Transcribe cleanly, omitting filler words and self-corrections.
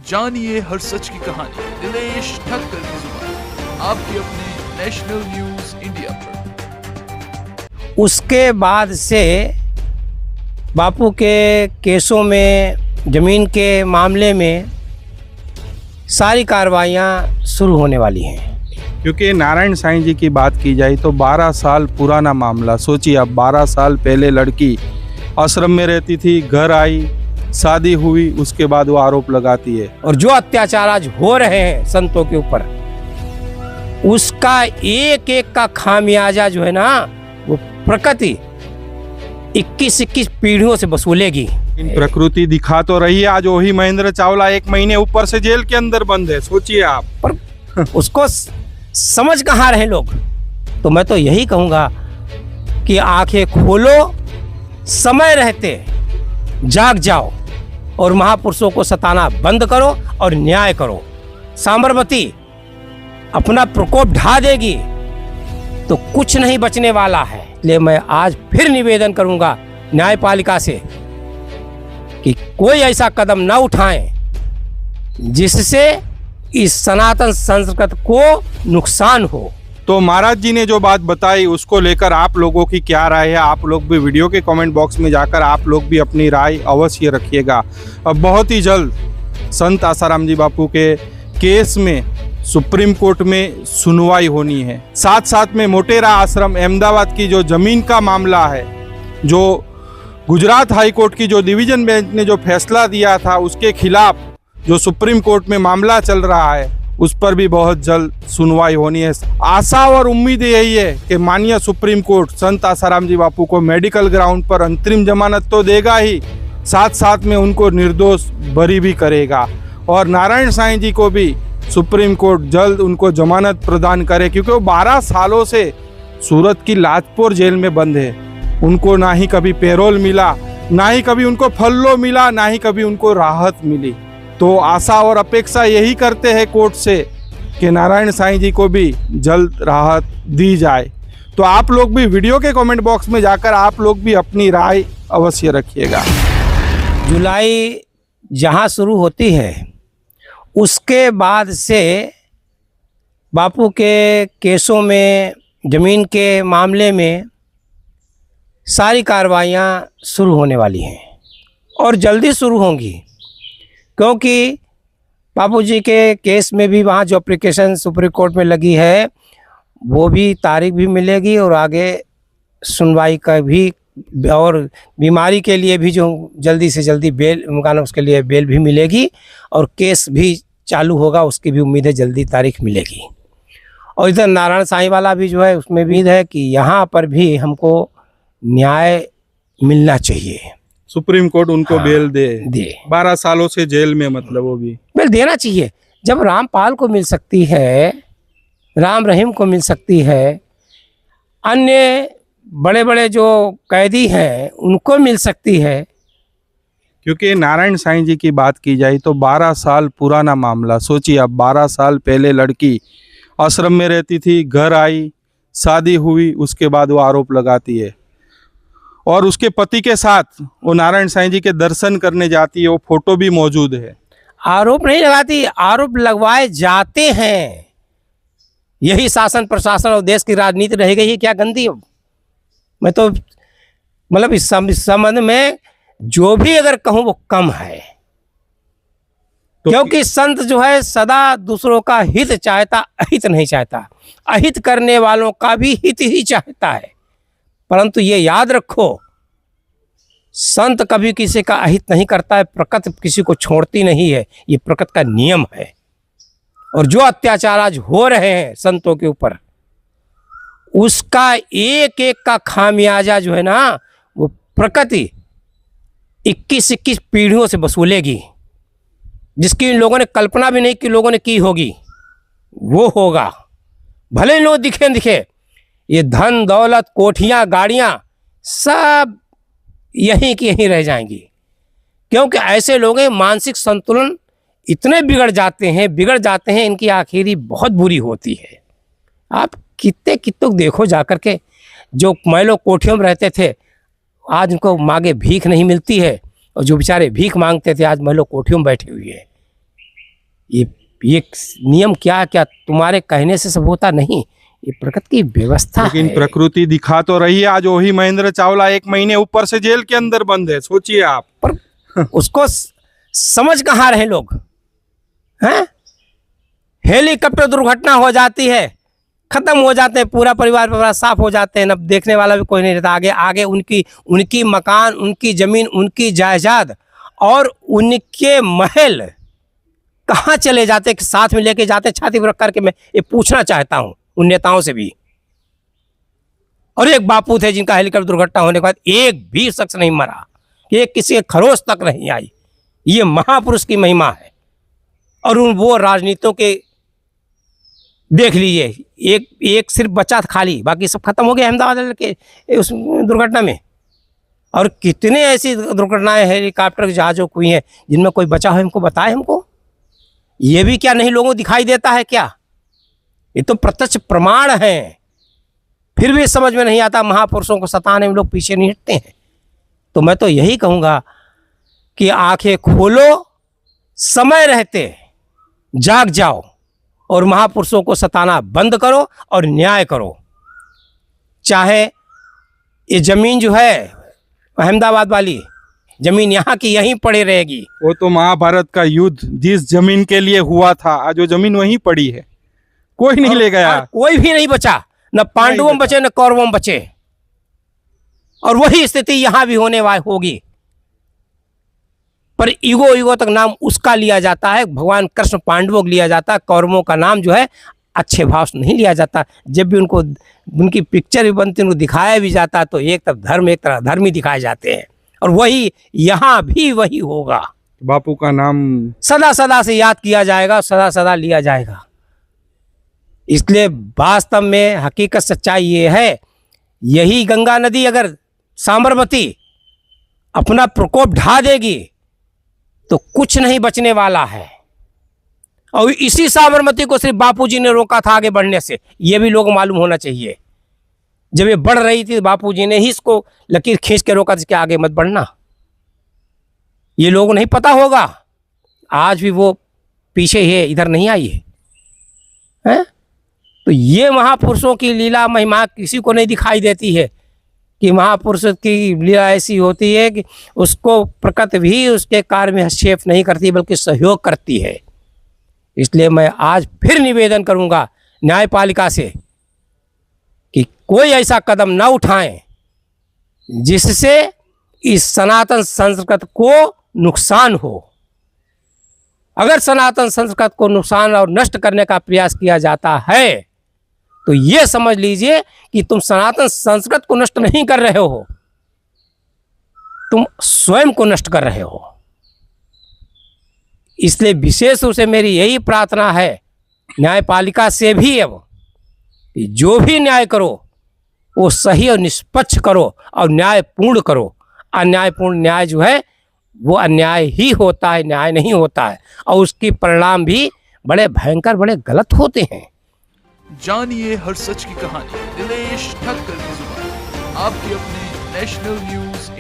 जानिए हर सच की कहानी दिनेश ठक्कर की जुबान, आपके अपने नेशनल न्यूज इंडिया पर। उसके बाद से बापू के केसों में, ज़मीन के मामले में सारी कार्रवाइयाँ शुरू होने वाली हैं। क्योंकि नारायण साईं जी की बात की जाए तो 12 साल पुराना मामला। सोचिए आप, 12 साल पहले लड़की आश्रम में रहती थी, घर आई, शादी हुई, उसके बाद वो आरोप लगाती है। और जो अत्याचार आज हो रहे हैं संतों के ऊपर, उसका एक एक का खामियाजा जो है ना, वो प्रकृति 21-21 पीढ़ियों से वसूलेगी। प्रकृति दिखा तो रही है। आज वही महेंद्र चावला 1 महीने ऊपर से जेल के अंदर बंद है। सोचिए आप, पर उसको समझ कहाँ रहे लोग। तो मैं तो यही कहूँगा कि आंखें खोलो, समय रहते जाग जाओ और महापुरुषों को सताना बंद करो और न्याय करो। साबरमती अपना प्रकोप ढा देगी तो कुछ नहीं बचने वाला है। इसलिए मैं आज फिर निवेदन करूंगा न्यायपालिका से कि कोई ऐसा कदम न उठाएं जिससे इस सनातन संस्कृति को नुकसान हो। तो महाराज जी ने जो बात बताई उसको लेकर आप लोगों की क्या राय है? आप लोग भी वीडियो के कमेंट बॉक्स में जाकर आप लोग भी अपनी राय अवश्य रखिएगा। अब बहुत ही जल्द संत आसाराम जी बापू के केस में सुप्रीम कोर्ट में सुनवाई होनी है। साथ साथ में मोटेरा आश्रम अहमदाबाद की जो जमीन का मामला है, जो गुजरात हाई कोर्ट की जो डिवीजन बेंच ने जो फैसला दिया था, उसके खिलाफ जो सुप्रीम कोर्ट में मामला चल रहा है, उस पर भी बहुत जल्द सुनवाई होनी है। आशा और उम्मीद यही है कि माननीय सुप्रीम कोर्ट संत आसाराम जी बापू को मेडिकल ग्राउंड पर अंतरिम जमानत तो देगा ही, साथ साथ में उनको निर्दोष बरी भी करेगा। और नारायण साईं जी को भी सुप्रीम कोर्ट जल्द उनको जमानत प्रदान करे, क्योंकि वो 12 सालों से सूरत की लाजपुर जेल में बंद है। उनको ना ही कभी पैरोल मिला, ना ही कभी उनको फल्लो मिला, ना ही कभी उनको राहत मिली। तो आशा और अपेक्षा यही करते हैं कोर्ट से कि नारायण साईं जी को भी जल्द राहत दी जाए। तो आप लोग भी वीडियो के कमेंट बॉक्स में जाकर आप लोग भी अपनी राय अवश्य रखिएगा। जुलाई जहाँ शुरू होती है, उसके बाद से बापू के केसों में, ज़मीन के मामले में सारी कार्रवाइयाँ शुरू होने वाली हैं और जल्दी शुरू होंगी। क्योंकि बापू जी के केस में भी वहाँ जो एप्लीकेशन सुप्रीम कोर्ट में लगी है, वो भी तारीख भी मिलेगी और आगे सुनवाई का भी, और बीमारी के लिए भी जो जल्दी से जल्दी बेल मकान, उसके लिए बेल भी मिलेगी और केस भी चालू होगा, उसकी भी उम्मीद है जल्दी तारीख मिलेगी। और इधर नारायण साईं वाला भी जो है, उसमें भी है कि यहाँ पर भी हमको न्याय मिलना चाहिए। सुप्रीम कोर्ट उनको बेल दे 12 सालों से जेल में, मतलब वो भी बेल देना चाहिए। जब रामपाल को मिल सकती है, राम रहीम को मिल सकती है, अन्य बड़े बड़े जो कैदी हैं उनको मिल सकती है। क्योंकि नारायण साईं जी की बात की जाए तो 12 साल पुराना मामला। सोचिए आप, 12 साल पहले लड़की आश्रम में रहती थी, घर आई, शादी हुई, उसके बाद वो आरोप लगाती है और उसके पति के साथ वो नारायण साईं जी के दर्शन करने जाती है। वो फोटो भी मौजूद है। आरोप नहीं लगाती, आरोप लगवाए जाते हैं। यही शासन प्रशासन और देश की राजनीति रह गई है क्या गंदी। मैं तो मतलब इस संबंध में जो भी अगर कहूँ वो कम है। तो क्योंकि संत जो है सदा दूसरों का हित चाहता, अहित नहीं चाहता। अहित करने वालों का भी हित ही चाहता है। परंतु ये याद रखो, संत कभी किसी का अहित नहीं करता है। प्रकृति किसी को छोड़ती नहीं है, ये प्रकृति का नियम है। और जो अत्याचार आज हो रहे हैं संतों के ऊपर, उसका एक एक का खामियाजा जो है ना, वो प्रकृति 21-21 पीढ़ियों से वसूलेगी। जिसकी इन लोगों ने कल्पना भी नहीं कि लोगों ने की होगी, वो होगा। भले ही लोग दिखे, ये धन दौलत, कोठियाँ, गाड़ियाँ सब यहीं की यहीं रह जाएंगी। क्योंकि ऐसे लोग हैं, मानसिक संतुलन इतने बिगड़ जाते हैं, इनकी आखिरी बहुत बुरी होती है। आप कितने देखो जाकर के, जो मैलों कोठियों में रहते थे, आज उनको मांगे भीख नहीं मिलती है, और जो बेचारे भीख मांगते थे आज महलों कोठियों में बैठे हुए हैं। ये नियम क्या क्या तुम्हारे कहने से सब होता नहीं, ये प्रकृति की व्यवस्था लेकिन है। प्रकृति दिखा तो रही है। आज वही महेंद्र चावला 1 महीने ऊपर से जेल के अंदर बंद है, सोचिए आप। पर उसको समझ कहाँ रहे लोग हैं? हेलीकॉप्टर दुर्घटना हो जाती है, खत्म हो जाते हैं, पूरा परिवार साफ हो जाते हैं, अब देखने वाला भी कोई नहीं रहता। आगे आगे उनकी मकान, उनकी जमीन, उनकी जायदाद और उनके महल कहाँ चले जाते कि साथ में लेके जाते। छाती पर रख करके मैं ये पूछना चाहता हूँ उन नेताओं से भी। और एक बापू थे जिनका हेलीकॉप्टर दुर्घटना होने के बाद एक भी शख्स नहीं मरा, कि किसी के खरोच तक नहीं आई। ये महापुरुष की महिमा है। और वो राजनीतियों के देख लीजिए, एक सिर्फ बचा था खाली, बाकी सब खत्म हो गया अहमदाबाद के उस दुर्घटना में। और कितने ऐसी दुर्घटनाएं हेलीकॉप्टर जहाजों को हुई हैं जिनमें कोई बचा हो, हमको बताए। हमको ये भी क्या नहीं लोगों को दिखाई देता है क्या? ये तो प्रत्यक्ष प्रमाण है। फिर भी समझ में नहीं आता, महापुरुषों को सताने में लोग पीछे नहीं हटते हैं। तो मैं तो यही कहूँगा कि आंखें खोलो, समय रहते जाग जाओ और महापुरुषों को सताना बंद करो और न्याय करो। चाहे ये जमीन जो है अहमदाबाद वाली जमीन यहाँ की यहीं पड़ी रहेगी। वो तो महाभारत का युद्ध जिस जमीन के लिए हुआ था, आज वो जमीन वहीं पड़ी है, कोई नहीं ले गया। कोई भी नहीं बचा, न पांडवों में बचे न कौरवों में बचे। और वही स्थिति यहाँ भी होने वाली होगी। पर ईगो तक नाम उसका लिया जाता है, भगवान कृष्ण पांडवों को लिया जाता है, कौरवों का नाम जो है अच्छे भाव से नहीं लिया जाता। जब भी उनको उनकी पिक्चर भी बनती, उनको दिखाया भी जाता, तो एक तरफ धर्म एक तरफ धर्म ही दिखाए जाते हैं। और वही यहाँ भी वही होगा। बापू का नाम सदा सदा से याद किया जाएगा, सदा सदा लिया जाएगा। इसलिए वास्तव में हकीकत सच्चाई ये है, यही गंगा नदी अगर साबरमती अपना प्रकोप ढा देगी तो कुछ नहीं बचने वाला है। और इसी साबरमती को सिर्फ बापूजी ने रोका था आगे बढ़ने से, ये भी लोग मालूम होना चाहिए। जब ये बढ़ रही थी बापूजी ने ही इसको लकीर खींच के रोका था कि आगे मत बढ़ना। ये लोगों को नहीं पता होगा, आज भी वो पीछे है, इधर नहीं आई है। तो ये महापुरुषों की लीला महिमा किसी को नहीं दिखाई देती है कि महापुरुष की लीला ऐसी होती है कि उसको प्रकृति भी उसके कार्य में हस्तक्षेप नहीं करती बल्कि सहयोग करती है। इसलिए मैं आज फिर निवेदन करूंगा न्यायपालिका से कि कोई ऐसा कदम न उठाएं जिससे इस सनातन संस्कृति को नुकसान हो। अगर सनातन संस्कृति को नुकसान और नष्ट करने का प्रयास किया जाता है तो ये समझ लीजिए कि तुम सनातन संस्कृति को नष्ट नहीं कर रहे हो, तुम स्वयं को नष्ट कर रहे हो। इसलिए विशेष रूप से मेरी यही प्रार्थना है न्यायपालिका से भी अब कि जो भी न्याय करो वो सही और निष्पक्ष करो और न्यायपूर्ण करो। अन्यायपूर्ण न्याय जो है वो अन्याय ही होता है, न्याय नहीं होता है। और उसकी परिणाम भी बड़े भयंकर, बड़े गलत होते हैं। जानिए हर सच की कहानी दिनेश ठक्कर की जुबान, आपके अपने नेशनल न्यूज